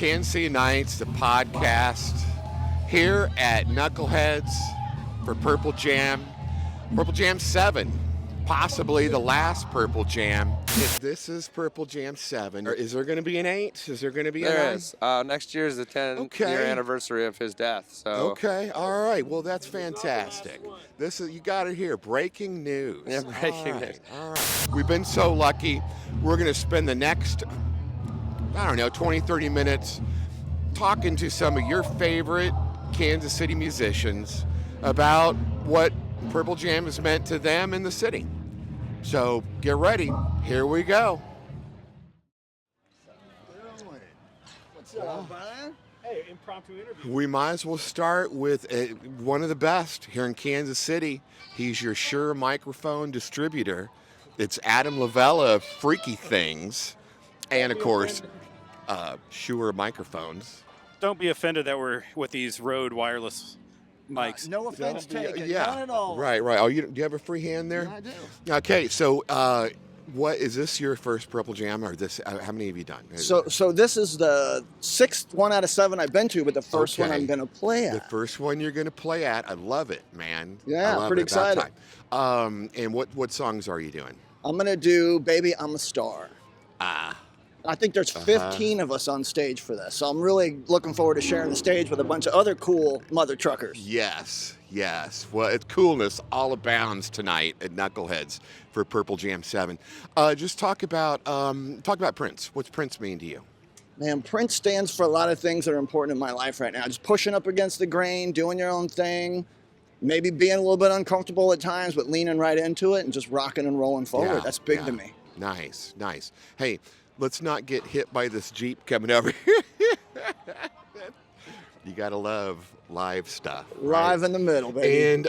KCN Nights, the podcast, here at Knuckleheads for Purple Jam. Purple Jam 7, possibly the last Purple Jam. If this is Purple Jam 7, is there going to be an 8? Is there going to be an 9? There is. Next year is the 10-year anniversary of his death. So. Okay, all right. Well, that's fantastic. This is, you got it here, breaking news. Yeah, breaking news. All right. We've been so lucky. We're going to spend the next, 20, 30 minutes talking to some of your favorite Kansas City musicians about what Purple Jam has meant to them in the city. So get ready. Here we go. What's up, Brian? Hey, impromptu interview. We might as well start with one of the best here in Kansas City. He's your Shure microphone distributor. It's Adam Livella of Freaky Things, and of course, Shure microphones. Don't be offended that we're with these Rode wireless mics. No offense taken. Yeah, Not at all. right. Oh, do you have a free hand there? Yeah, I do. Okay, so what is this your first Purple Jam, or this? How many have you done? So this is the 6th one out of 7 I've been to, but the first one I'm going to play at. The first one you're going to play at. I love it, man. Yeah, I love pretty it about excited. time. And what songs are you doing? I'm going to do Baby, I'm a Star. I think there's 15 of us on stage for this, so I'm really looking forward to sharing the stage with a bunch of other cool mother truckers. Yes. Well, it's coolness all abounds tonight at Knuckleheads for Purple Jam 7. Just talk about Prince. What's Prince mean to you? Man, Prince stands for a lot of things that are important in my life right now. Just pushing up against the grain, doing your own thing, maybe being a little bit uncomfortable at times, but leaning right into it and just rocking and rolling forward. Yeah, That's big to me. Nice. Hey, let's not get hit by this Jeep coming over here. You gotta love live stuff. Live right? in the middle, baby. And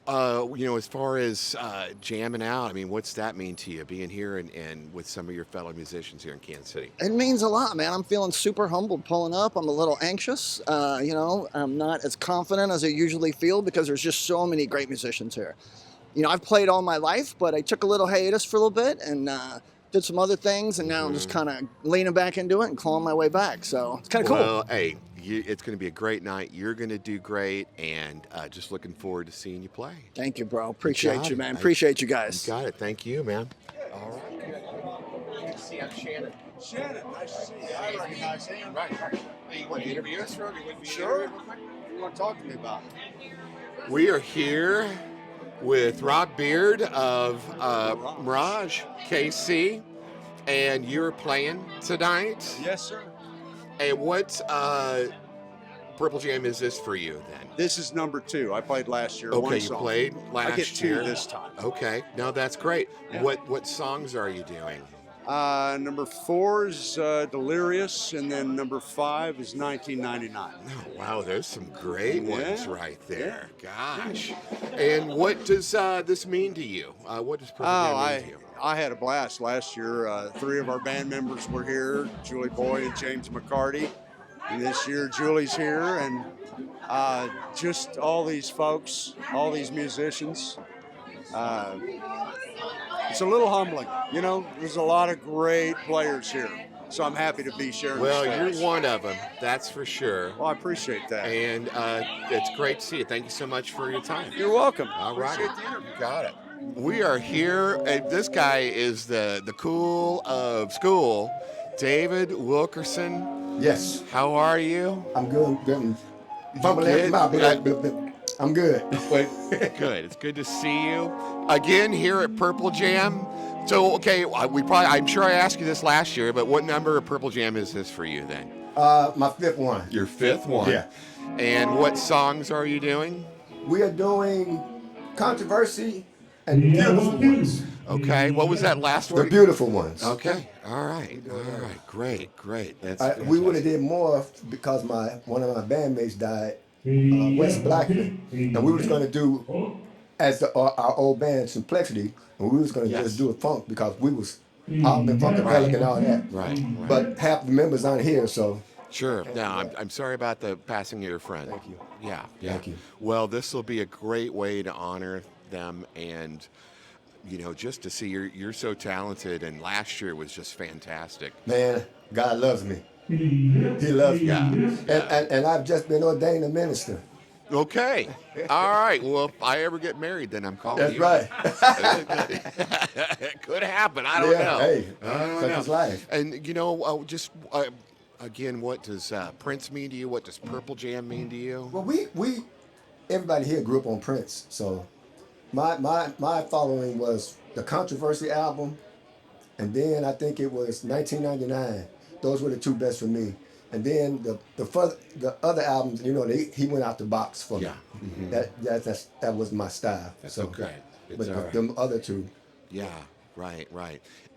as far as jamming out, I mean, what's that mean to you, being here and with some of your fellow musicians here in Kansas City? It means a lot, man. I'm feeling super humbled pulling up. I'm a little anxious. I'm not as confident as I usually feel because there's just so many great musicians here. I've played all my life, but I took a little hiatus for a little bit and did some other things, and now I'm just kind of leaning back into it and clawing my way back. So it's kind of cool. Well, hey, it's going to be a great night. You're going to do great, and just looking forward to seeing you play. Thank you, bro. Appreciate you, man. I Appreciate you guys. You got it. Thank you, man. All right. Good to see you. I'm Shenon. Shenon, nice to see you. I recognize him. Right. Hey, you want to interview us, or Sure. What do you want to talk to me about? We are here with Rob Beard of Mirage KC, and you're playing tonight. Yes, sir. And what Purple Jam is this for you then? This is number 2. I played last year. Okay, one you song. played last I get 2 year. this time. Okay, no, that's great. Yeah. What songs are you doing? Number 4 is Delirious, and then number 5 is 1999. Oh, wow, there's some great ones right there. Yeah. Gosh. And what does this mean to you? What does Purple Jam mean to you? I had a blast last year. 3 of our band members were here, Julie Boye and James McCarty. And this year, Julie's here, and just all these folks, all these musicians. It's a little humbling. There's a lot of great players here, so I'm happy to be sharing Well, the stage. you're one of them, that's for sure. Well, I appreciate that. And it's great to see you. Thank you so much for your time. You're welcome. All right. Appreciate the interview. You got it. We are here. This guy is the cool of school, David Wilkerson. Yes, How are you? I'm good. good? I'm good. Good. It's good to see you again here at Purple Jam. So, okay, I'm sure I asked you this last year, but what number of Purple Jam is this for you then? My 5th one. Your 5th one. Yeah. And what songs are you doing? We are doing Controversy and Beautiful Ones. Okay. What was that last The one? Beautiful Ones. Okay. All right. Great. That's We would have did more because one of my bandmates died, Wes Blackman, and we was going to do as our old band Simplexity, and we was going to Yes. just do a funk because we was all been funkadelic and all that. Right. But half the members aren't here, so. Sure. No, I'm sorry about the passing of your friend. Thank you. Yeah. Thank you. Well, this will be a great way to honor them, and just to see you're so talented, and last year was just fantastic. Man, God loves me. He loves me. Yeah. And I've just been ordained a minister. Okay. All right. Well, if I ever get married, then I'm calling That's you. right. It could happen. I don't know. Hey, I don't such know. is life. And, again, what does Prince mean to you? What does Purple Jam mean to you? Well, we everybody here grew up on Prince, so my following was the Controversy album, and then I think it was 1999. Those were the two best for me. And then the other albums, he went out the box for me. Yeah. Mm-hmm. That was my style. That's okay. It's But all right. them other two. Yeah, right.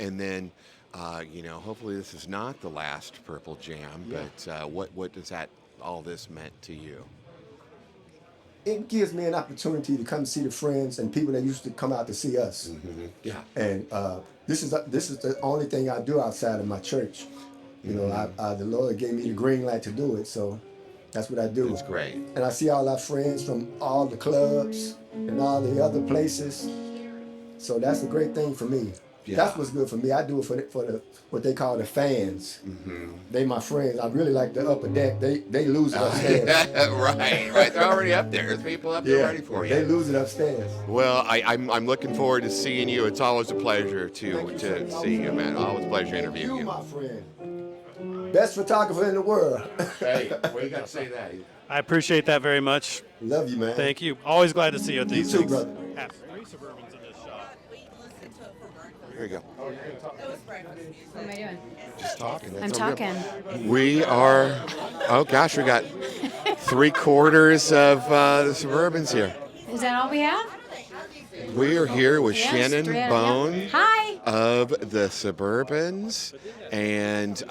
And then, hopefully this is not the last Purple Jam, but what does all this meant to you? It gives me an opportunity to come see the friends and people that used to come out to see us. Mm-hmm. Yeah. And this is the only thing I do outside of my church. The Lord gave me the green light to do it, so that's what I do. That's great. And I see all our friends from all the clubs and all the other places. So that's a great thing for me. Yeah. That's what's good for me. I do it for the what they call the fans. Mm-hmm. They my friends. I really like the upper deck. They lose it upstairs. Right. They're already up there. There's people up there ready for you. They lose it upstairs. Well, I'm looking forward to seeing you. It's always a pleasure to see you, man. Always a pleasure interviewing you. My friend. Best photographer in the world. Hey, what you got to say that? I appreciate that very much. Love you, man. Thank you. Always glad to see you at these You too, things. brother. Have 3 Suburbans in this shot. Here you go. What am I doing? Just talking. I'm That's all good. talking. We are, we got 3/4 of the Suburbans here. Is that all we have? We are here with Yes, Shenon 3 out of Bone yeah. Hi. of the Suburbans. And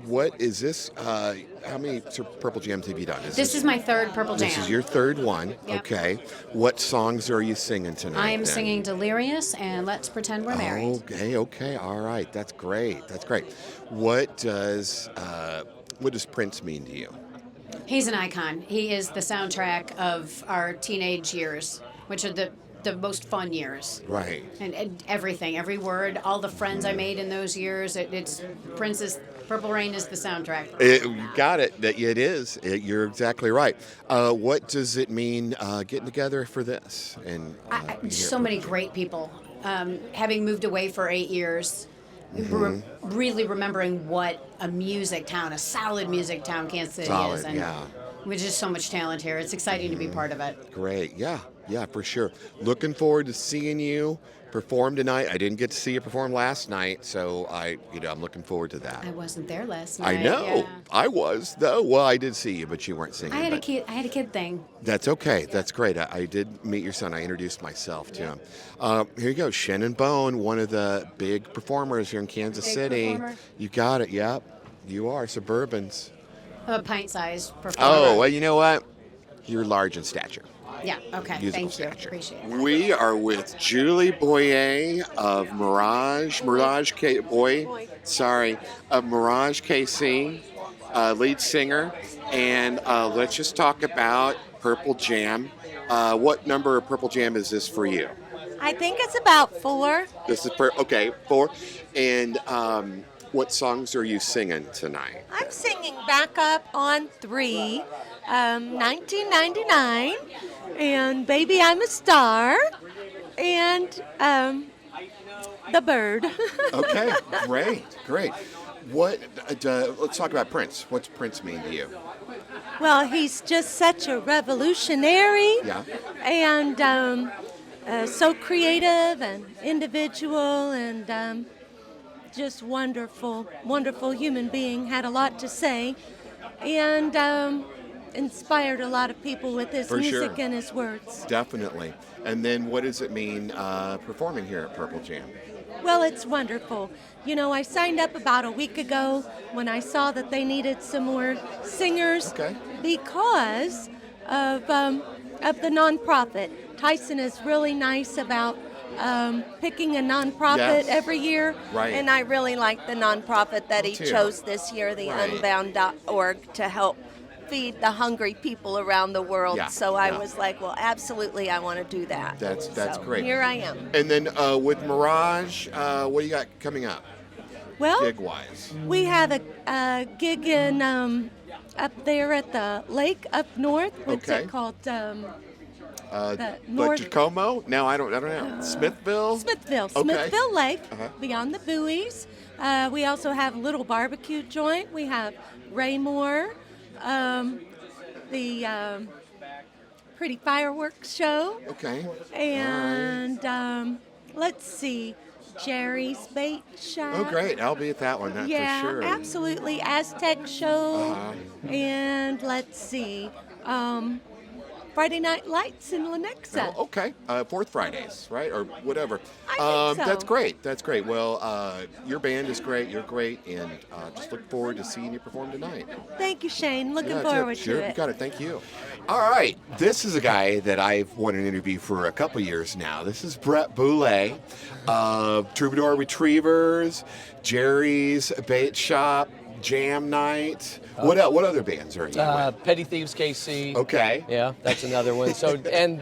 what is this? How many Purple Jams have you done? This is my third Purple Jam. This is your third one. Yep. Okay. What songs are you singing tonight? I am then? singing Delirious and Let's Pretend We're Married. Okay. All right. That's great. What does Prince mean to you? He's an icon. He is the soundtrack of our teenage years, which are the most fun years. Right. And everything, every word, all the friends I made in those years, it's Prince's Purple Rain is the soundtrack. You got it. It is. You're exactly right. What does it mean getting together for this? And So many great people. Having moved away for 8 years, really remembering what a music town, a solid music town Kansas City is. And with just so much talent here. It's exciting to be part of it. Great. Yeah, for sure. Looking forward to seeing you perform tonight. I didn't get to see you perform last night, so I'm looking forward to that. I wasn't there last night. I know. Yeah. I was, though. Well, I did see you, but you weren't singing. I had a kid thing. That's okay. That's great. I did meet your son. I introduced myself to him. Here you go. Shenon Bone, one of the big performers here in Kansas City. Performer. You got it. Yep. You are. Suburbans. I'm a pint-sized performer. Oh, well, you know what? You're large in stature. Yeah, okay. Musical Thank you. stature. Appreciate it. We are with Julie Boye of Mirage KC, lead singer. And let's just talk about Purple Jam. What number of Purple Jam is this for you? I think it's about 4. This is 4. And what songs are you singing tonight? I'm singing Backup on 3, 1999, and Baby I'm a Star, and The Bird. Okay, great. Let's talk about Prince. What's Prince mean to you? Well, he's just such a revolutionary, and so creative and individual, and just wonderful human being. Had a lot to say, and inspired a lot of people with his music and his words. Definitely. And then what does it mean performing here at Purple Jam? Well, it's wonderful. You know, I signed up about a week ago when I saw that they needed some more singers because of the nonprofit. Tyson is really nice about picking a nonprofit every year, and I really like the nonprofit that he chose this year, the Unbound.org, to help feed the hungry people around the world. So I was like, well, absolutely, I want to do that. That's great. Here I am. And then with Mirage, what do you got coming up? Well, gig-wise? We have a gig in up there at the lake up north. What's it called? Tacoma? No, I don't know. Smithville? Smithville Lake, beyond the buoys. We also have a little barbecue joint. We have Raymore, the pretty fireworks show. Okay. And let's see, Jerry's Bait Shop. Oh, great. I'll be at that one, that's for sure. Yeah, absolutely. Aztec show. And let's see, Friday Night Lights in Lenexa. Oh, okay. Fourth Fridays, right? Or whatever. I think so. That's great. That's great. Well, your band is great. You're great. And just look forward to seeing you perform tonight. Thank you, Shane. Looking forward to Sure, it. you got it. Thank you. All right. This is a guy that I've wanted to interview for a couple years now. This is Bret Boulé of Troubadour Retrievers, Jerry's Bait Shop, Jam Night. What other bands are you with? Petty Thieves KC. Okay. Yeah, that's another one. So, and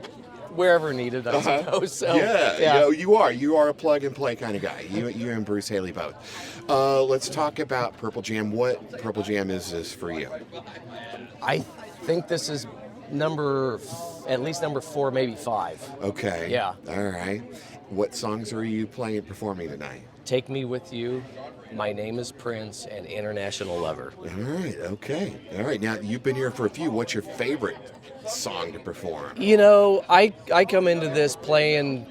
wherever needed, I suppose. So, yeah. You are a plug and play kind of guy. You and Bruce Haley both. Let's talk about Purple Jam. What Purple Jam is this for you? I think this is at least number 4, maybe 5. Okay. Yeah. All right. What songs are you playing and performing tonight? Take Me With You, My Name is Prince, and International Lover. All right. Okay. All right. Now, you've been here for a few. What's your favorite song to perform? You know, I come into this playing,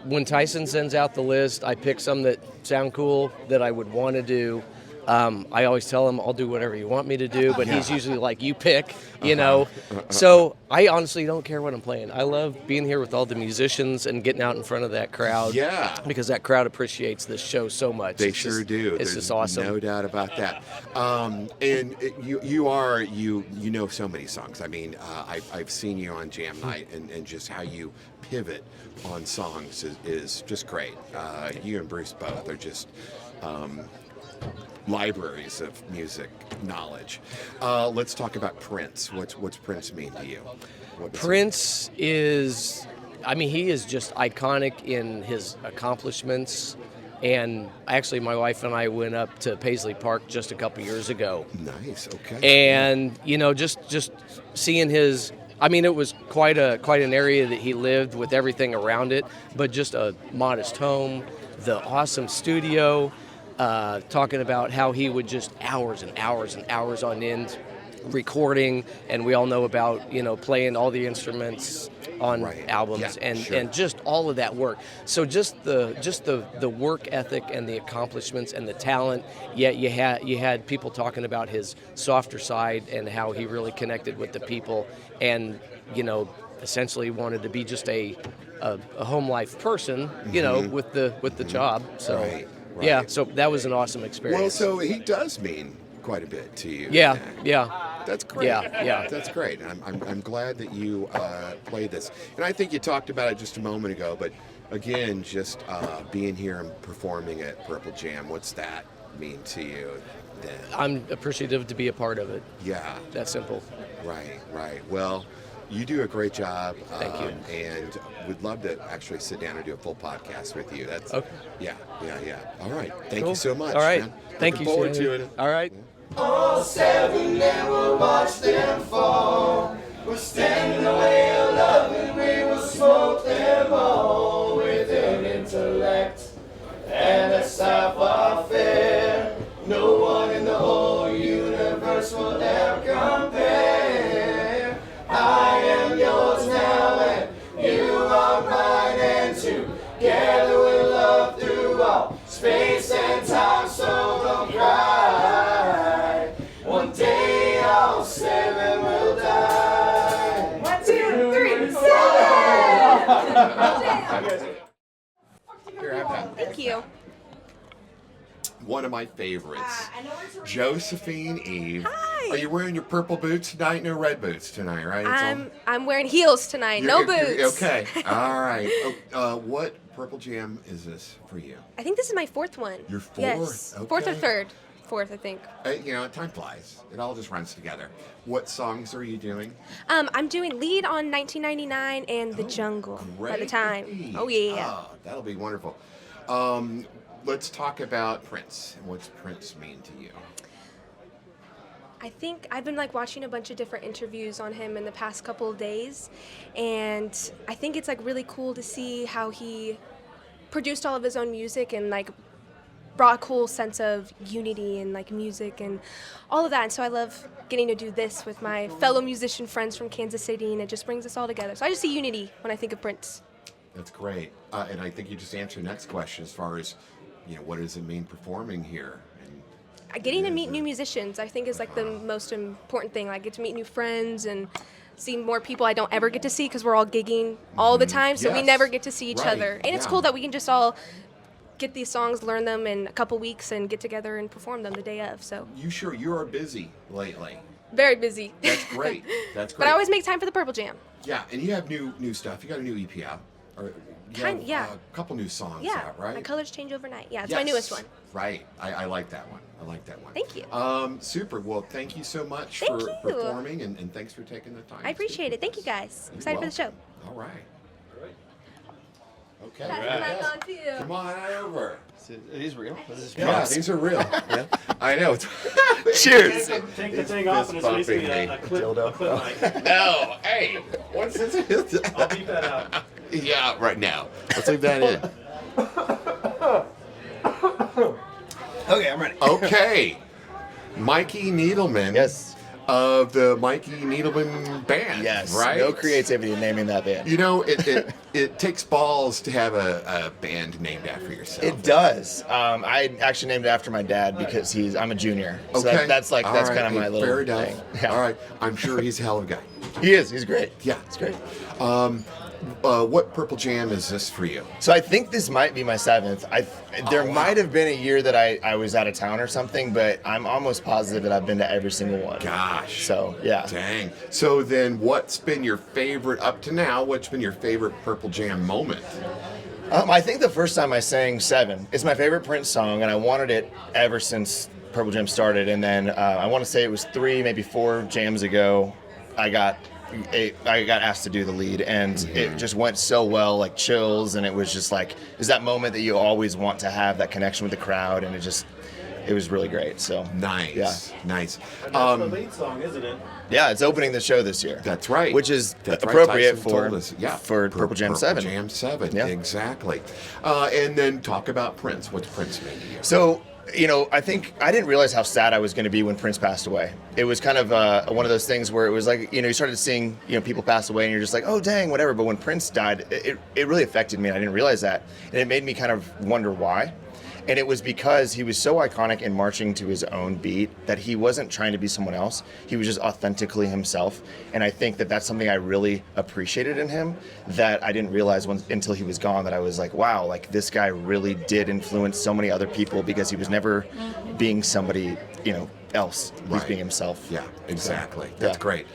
when Tyson sends out the list, I pick some that sound cool that I would want to do. I always tell him I'll do whatever you want me to do, but he's usually like, you pick, you know. So I honestly don't care what I'm playing. I love being here with all the musicians and getting out in front of that crowd. Yeah. Because that crowd appreciates this show so much. They sure do. It's just awesome. No doubt about that. And you know so many songs. I mean, I've seen you on Jam Night, and just how you pivot on songs is just great. You and Bruce both are just libraries of music knowledge. Let's talk about Prince. What's Prince mean to you? Prince is, he is just iconic in his accomplishments. And actually, my wife and I went up to Paisley Park just a couple years ago. Nice. Okay. And just seeing his. It was quite an area that he lived with everything around it, but just a modest home, the awesome studio. Talking about how he would just hours and hours and hours on end recording, and we all know about playing all the instruments on albums and just all of that work. So just the work ethic and the accomplishments and the talent. Yet you had people talking about his softer side and how he really connected with the people, and essentially wanted to be just a home life person, with the job. So. Right. Yeah, so that was an awesome experience. Well, so he does mean quite a bit to you. Yeah. That's great. Yeah. That's great. I'm glad that you played this. And I think you talked about it just a moment ago, but again, just being here and performing at Purple Jam, what's that mean to you then? I'm appreciative to be a part of it. Yeah. That simple. Right. Well, you do a great job. Thank you. And we'd love to actually sit down and do a full podcast with you. That's okay. Yeah. All right. Thank you so much. All right. Man. Thank you. Looking forward to it. All right. All 7 and we'll watch them fall. We're standing away a loving, we will smoke them all with an intellect and a sapphire fair. No one in the whole universe will ever compare. I am yours now and you are mine, and together we'll love through all space and time, so don't cry. One day all 7 will die. 1, 2, 3, 7! Here, have that. Thank you. One of my favorites, Josephine Eve. Hi. Are you wearing your purple boots tonight? No red boots tonight, right? I'm wearing heels tonight. No boots. Okay. All right. What Purple Jam is this for you? I think this is my 4th one. Your 4th? Yes. Okay. 4th or 3rd. 4th, I think. Time flies. It all just runs together. What songs are you doing? I'm doing lead on 1999 and The Jungle by the time. Lead. Oh, yeah. Oh, that'll be wonderful. let's talk about Prince. And what's Prince mean to you? I think I've been watching a bunch of different interviews on him in the past couple of days, and I think it's really cool to see how he produced all of his own music and brought a cool sense of unity and music and all of that. And so I love getting to do this with my fellow musician friends from Kansas City, and it just brings us all together. So I just see unity when I think of Prince. That's great. And I think you just answered the next question as far as, what does it mean performing here? Getting to meet new musicians, I think, is the most important thing. I get to meet new friends and see more people I don't ever get to see because we're all gigging all the time, so we never get to see each other. And it's cool that we can just all get these songs, learn them in a couple weeks, and get together and perform them the day of. So You are busy lately. Very busy. That's great. That's great. But I always make time for the Purple Jam. Yeah, and you have new stuff. You got a new EP out. Or you have a couple new songs out, right? My colors change overnight. Yeah, it's my newest one. Right. I like that one. Thank you. Super. Well, thank you so much Thank for you. performing, and thanks for taking the time. I appreciate it. Thank you, guys. I'm excited for the show. All right. Okay. Pass it on to you. Come on over. Are these real? Yeah, these are real. Yeah. I know. Cheers. Take the thing off and it's basically a clip mic. No. Hey. What's this? I'll beep that out. Yeah, right now. Let's leave that in. Okay, I'm ready. Okay. Mikey Needleman. Yes. Of the Mikey Needleman band. Yes. Right? No creativity in naming that band. It takes balls to have a band named after yourself. It does. I actually named it after my dad because I'm a junior. So Okay. that's kind of my little fair enough. thing. Yeah. All right. I'm sure he's a hell of a guy. He is. He's great. Yeah. It's great. What Purple Jam is this for you? So I think this might be my 7th. There might have been a year that I was out of town or something, but I'm almost positive that I've been to every single one. Gosh. So, yeah. Dang. So then what's been your favorite, up to now, what's been your favorite Purple Jam moment? I think the first time I sang 7, it's my favorite Prince song, and I wanted it ever since Purple Jam started. And then I want to say it was 3, maybe 4 jams ago, I got asked to do the lead, and it just went so well, chills, and it was just is that moment that you always want to have, that connection with the crowd, and it was really great. So nice. Yeah. Nice. And that's the lead song, isn't it? Yeah, it's opening the show this year. That's right. Which is That's right. appropriate Tyson told us. for Purple Jam 7. Purple Jam 7, Yeah. exactly. And then talk about Prince. What's Prince mean to you? So, I think I didn't realize how sad I was going to be when Prince passed away. It was kind of one of those things where it was you started seeing, people pass away and you're just like, oh, dang, whatever. But when Prince died, it really affected me, and I didn't realize that. And it made me kind of wonder why. And it was because he was so iconic in marching to his own beat that he wasn't trying to be someone else. He was just authentically himself. And I think that that's something I really appreciated in him that I didn't realize until he was gone, that I was like, wow, this guy really did influence so many other people because he was never being somebody, else. He was being himself. Yeah, exactly. That's great.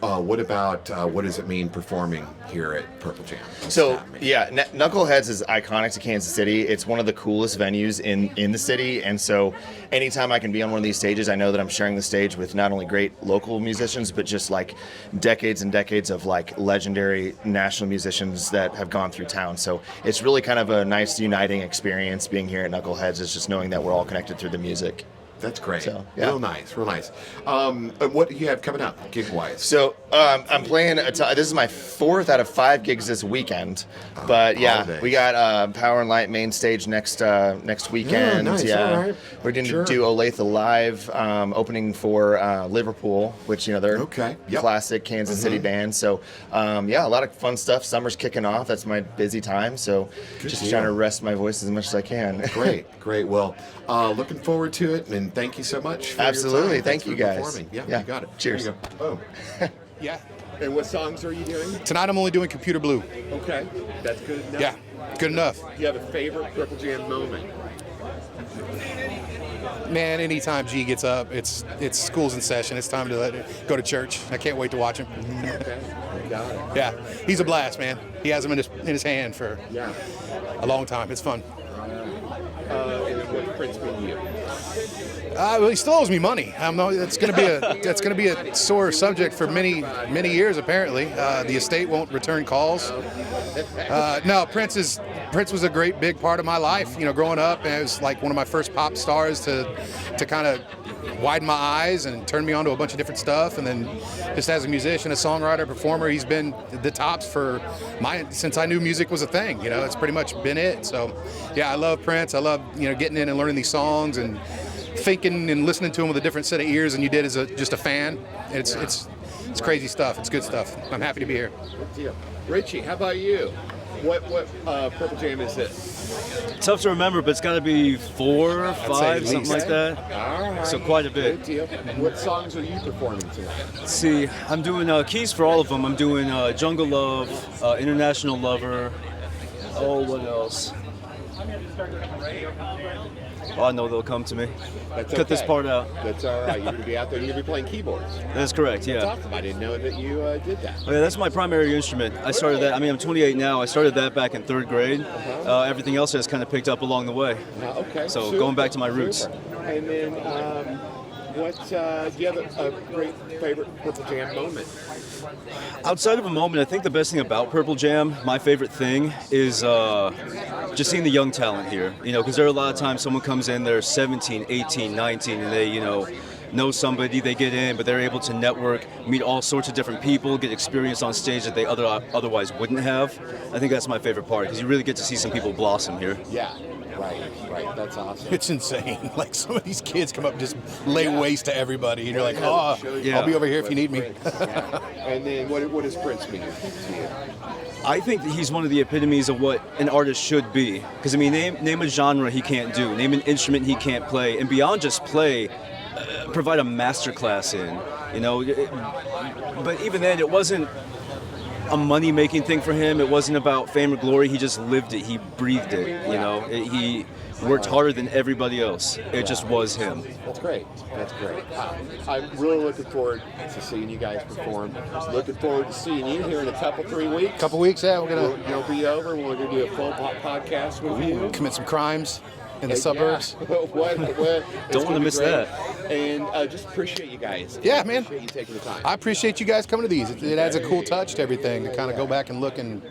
What about, what does it mean performing here at Purple Jam? Knuckleheads is iconic to Kansas City. It's one of the coolest venues in the city, and so anytime I can be on one of these stages, I know that I'm sharing the stage with not only great local musicians, but just decades and decades of legendary national musicians that have gone through town. So it's really kind of a nice uniting experience being here at Knuckleheads. It's just knowing that we're all connected through the music. That's great. So, yeah. Real nice. What do you have coming up, gig-wise? So I'm playing. This is my 4th out of 5 gigs this weekend. But holidays. we got Power and Light main stage next weekend. Nice. All right. We're going to do Olathe Live, opening for Liverpool, which they're classic Kansas City band. So a lot of fun stuff. Summer's kicking off. That's my busy time. So just trying to rest my voice as much as I can. Great. Well, looking forward to it, and thank you so much for Absolutely. your time. Thank you, guys. Performing. Yeah, you got it. Cheers. There you go. Boom. Yeah. And what songs are you doing? Tonight I'm only doing Computer Blue. Okay. That's good enough? Yeah, good enough. Do you have a favorite Purple Jam moment? Man, anytime G gets up, it's school's in session. It's time to go to church. I can't wait to watch him. Okay. Got it. Yeah, he's a blast, man. He has him in his hand for a long time. It's fun. And what Prince mean to you? Well, he still owes me money. That's going to be a sore subject for many years. Apparently, the estate won't return calls. No, Prince was a great big part of my life. Growing up, and it was like one of my first pop stars to kind of widen my eyes and turn me on to a bunch of different stuff. And then, just as a musician, a songwriter, performer, he's been the tops since I knew music was a thing. It's pretty much been it. So, yeah, I love Prince. I love getting in and learning these songs and thinking and listening to them with a different set of ears than you did as just a fan. It's crazy stuff. It's good stuff. I'm happy to be here. Good deal. Richie, how about you? What Purple Jam is this? Tough to remember, but it's got to be 4 or 5, something like that. All right. So quite a bit. Good deal. What songs are you performing tonight? Let's see, I'm doing keys for all of them. I'm doing Jungle Love, International Lover. Oh, what else? Oh, I know they'll come to me. Cut this part out. That's all right. You're going to be out there. You're going to be playing keyboards. That's correct, yeah. That's awesome. I didn't know that you did that. Oh, yeah, that's my primary instrument. I started that. I'm 28 now. I started that back in 3rd grade. Everything else has kind of picked up along the way. Okay. So going back to my roots. And then, do you have a great favorite Purple Jam moment? Outside of a moment, I think the best thing about Purple Jam, my favorite thing, is just seeing the young talent here. Because there are a lot of times someone comes in, they're 17, 18, 19, and they, know somebody, they get in, but they're able to network, meet all sorts of different people, get experience on stage that they otherwise wouldn't have. I think that's my favorite part, because you really get to see some people blossom here. Yeah. Right. That's awesome. It's insane. Like, some of these kids come up and just lay waste to everybody, and you're like, I'll be over here if you need me. And then what does Prince mean to you? I think that he's one of the epitomes of what an artist should be. Because, name a genre he can't do, name an instrument he can't play, and beyond just play, provide a masterclass in. But even then, it wasn't a money-making thing for him. It wasn't about fame or glory. He just lived it. He breathed it. He worked harder than everybody else. It just was him. That's great. I'm really looking forward to seeing you guys perform. Looking forward to seeing you here in a 3 weeks. Couple weeks, yeah. You'll be over. We're going to do a full podcast with you. Commit some crimes in the suburbs. Don't want to miss that. And just appreciate you guys. Yeah, man. Appreciate you taking the time. I appreciate you guys coming to these. It adds a cool touch to everything to kind of go back and look and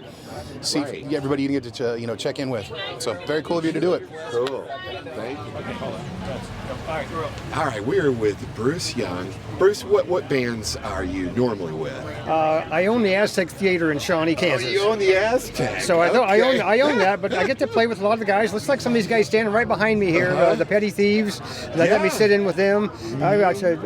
see everybody you get to check in with. So very cool of you to do it. Cool. Thank you. All right, we're with Bruce Young. Bruce, what bands are you normally with? I own the Aztec Theater in Shawnee, Kansas. Oh, you own the Aztec? So I own that, but I get to play with a lot of the guys. Looks like some of these guys standing right behind me here, the Petty Thieves. They let me sit in with them. I said,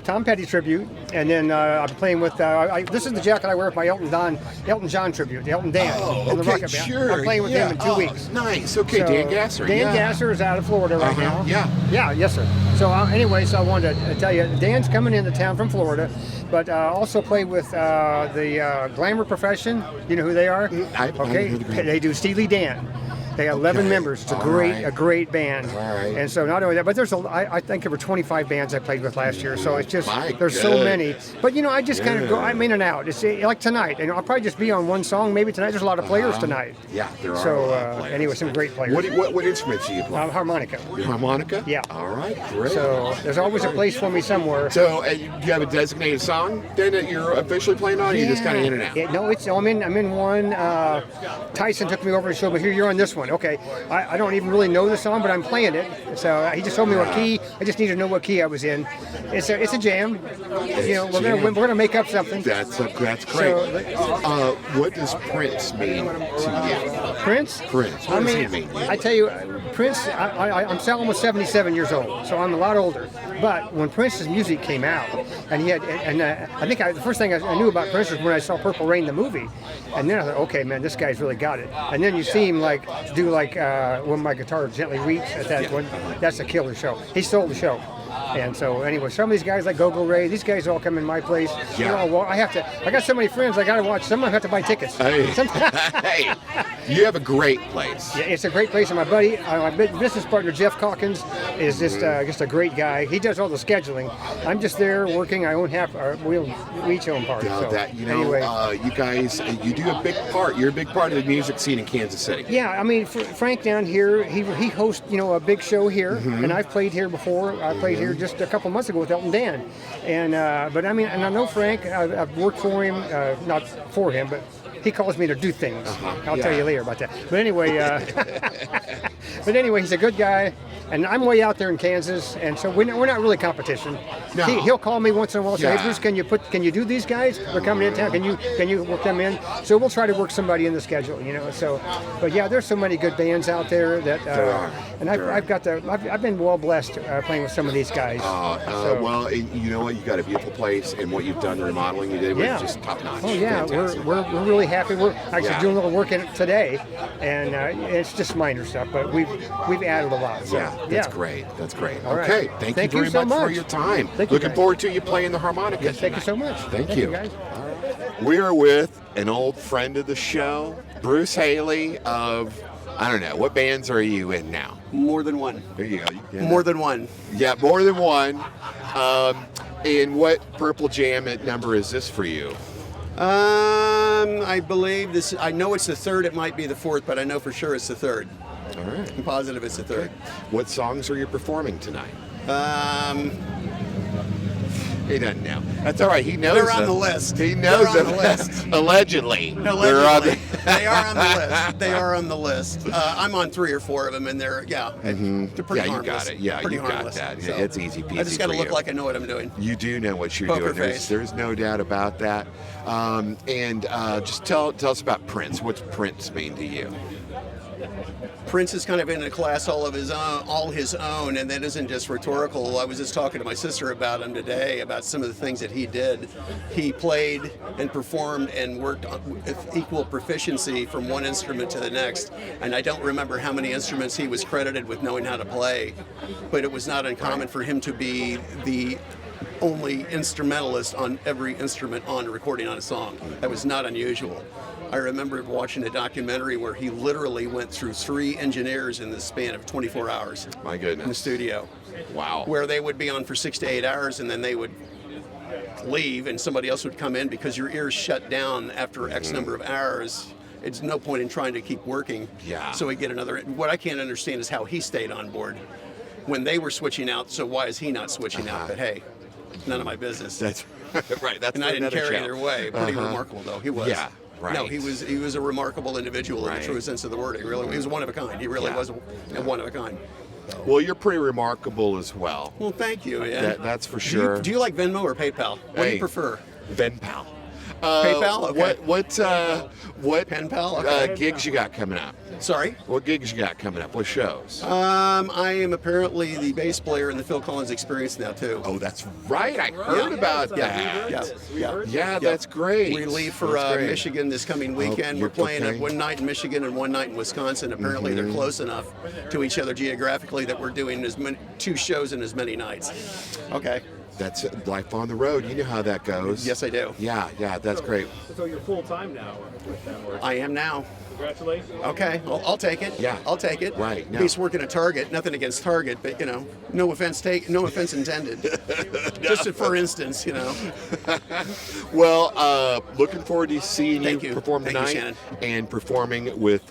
Tom Petty tribute, and then I'm playing with. This is the jacket I wear with my Elton John tribute, the Elton Dan. Oh, okay, sure. I'm playing with them in 2 weeks. Nice. Okay, so, Dan Gasser. Dan Gasser is out of Florida right now. Yeah. Yes, sir. So anyways, I wanted to tell you, Dan's coming into town from Florida, but also play with the Glamour Profession. You know who they are? They do Steely Dan. They have 11 members. It's a great band. Right. And so not only that, but there's I think there were 25 bands I played with last year. So it's just there's so many. But I just kind of go. I'm in and out. It's like tonight, and I'll probably just be on one song. Maybe tonight. There's a lot of players tonight. Yeah, there are. So a lot of players. Anyway, some great players. What instruments do you play? Harmonica. Harmonica? Yeah. All right, great. So there's always a place for me somewhere. So do you have a designated song then that you're officially playing on, or you just kind of in and out? I'm in one. Tyson took me over and showed me, here, you're on this one. Okay. I don't even really know the song, but I'm playing it. So he just told me what key. I just need to know what key I was in. It's a jam. We're gonna make up something. That's great. So, what does Prince mean to you? Prince? What does he mean? I tell you, Prince. I'm almost 77 years old, so I'm a lot older. But when Prince's music came out, and I think the first thing I knew about Prince was when I saw Purple Rain the movie, and then I thought, okay, man, this guy's really got it. And then you see him do When My Guitar Gently Weeps at that one. That's a killer show. He stole the show. And so anyway, some of these guys like Go-Go Ray, these guys all come in my place. Yeah. Well, I got so many friends, I got to watch. Some of them have to buy tickets. Hey, you have a great place. Yeah, it's a great place, and my buddy, my business partner Jeff Calkins, is just a great guy. He does all the scheduling. I'm just there working. I own we each own part. No, So, anyway. You guys, you do a big part. You're a big part of the music scene in Kansas City. Yeah, I mean, Frank down here, he hosts, a big show here, and I've played here before. I played here just a couple months ago with Elton Dan, and but I mean, and I know Frank. I've worked for him, not for him, but he calls me to do things. I'll tell you later about that. But anyway, he's a good guy, and I'm way out there in Kansas, and so we're not really competition. No. He'll call me once in a while, say, "Hey Bruce, can you do these guys? They're coming in town. Can you work them in?" So we'll try to work somebody in the schedule, So, but yeah, there's so many good bands out there that, and I've been well blessed playing with some of these guys. Well, you know what? You got a beautiful place, and what you've done, the remodeling you did was just top notch. Oh yeah, Fantastic. we're really happy. We're actually doing a little work in it today, and it's just minor stuff, but we've added a lot. So, That's great. That's great. All right. Okay, thank you very so much for your time. Looking forward to you playing the harmonica. Yes, thank you so much. Thank you. guys. We are with an old friend of the show, Bruce Haley of, I don't know, what bands are you in now? More than one. There you go. More than one. Yeah, more than one. And what Purple Jam number is this for you? I believe this. I know it's the third. It might be the fourth, but I know for sure it's the third. All right. I'm positive it's the third. What songs are you performing tonight? He doesn't know. That's all right. He knows. They're on the list. He knows They're on them. the list. Allegedly. They are on the list. They are on the list. I'm on 3 or 4 of them, and they're they're pretty harmless. You got it. Yeah, pretty you got harmless. that. So It's easy peasy. I just got to for look you. like I know what I'm doing. You do know what you're Poker doing. face. There's no doubt about that. Just tell us about Prince. What's Prince mean to you? Prince is kind of in a class all his own, and that isn't just rhetorical. I was just talking to my sister about him today, about some of the things that he did. He played and performed and worked with equal proficiency from one instrument to the next, and I don't remember how many instruments he was credited with knowing how to play, but it was not uncommon for him to be the only instrumentalist on every instrument on recording on a song. That was not unusual. I remember watching a documentary where he literally went through 3 engineers in the span of 24 hours. My goodness. In the studio. Wow. Where they would be on for 6 to 8 hours, and then they would leave and somebody else would come in because your ears shut down after X number of hours. It's no point in trying to keep working. Yeah. So we get another. What I can't understand is how he stayed on board when they were switching out. So why is he not switching out? But hey, none of my business. That's right. That's and I didn't care show. either way. Pretty remarkable though. He was. Yeah. Right. No, he was a remarkable individual in the true sense of the word. He was one of a kind. He really was a one of a kind. Well, you're pretty remarkable as well. Well, thank you. Yeah. That's for sure. Do you like Venmo or PayPal? What do you prefer? Venpal. PayPal? Okay. What Pen pal? Okay. gigs you got coming up? Sorry? What gigs you got coming up? What shows? I am apparently the bass player in the Phil Collins Experience now too. Oh, that's right. I heard about that. Yeah, that's great. We leave for Michigan this coming weekend. We're playing one night in Michigan and one night in Wisconsin. Apparently they're close enough to each other geographically that we're doing 2 shows in as many nights. Okay. That's life on the road. You know how that goes. Yes, I do. Yeah, that's great. So you're full time now with them? I am now. Congratulations. Okay, well, I'll take it. Yeah, I'll take it. Right. No. He's working at Target. Nothing against Target, but no offense intended. Just for instance, Well, looking forward to seeing you perform Thank you, tonight Shenon. and performing with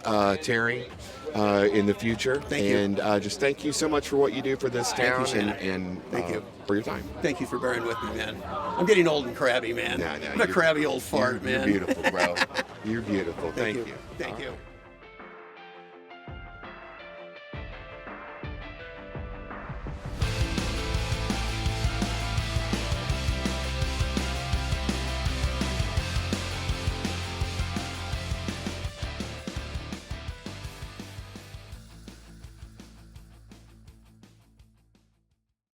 Terry in the future. Thank you. And just thank you so much for what you do for this Thank you, town Shenon. and Thank you for your time. Thank you for bearing with me, man. I'm getting old and crabby, man. I'm a crabby old fart, man. You're beautiful, bro. You're beautiful. Thank you. Thank you.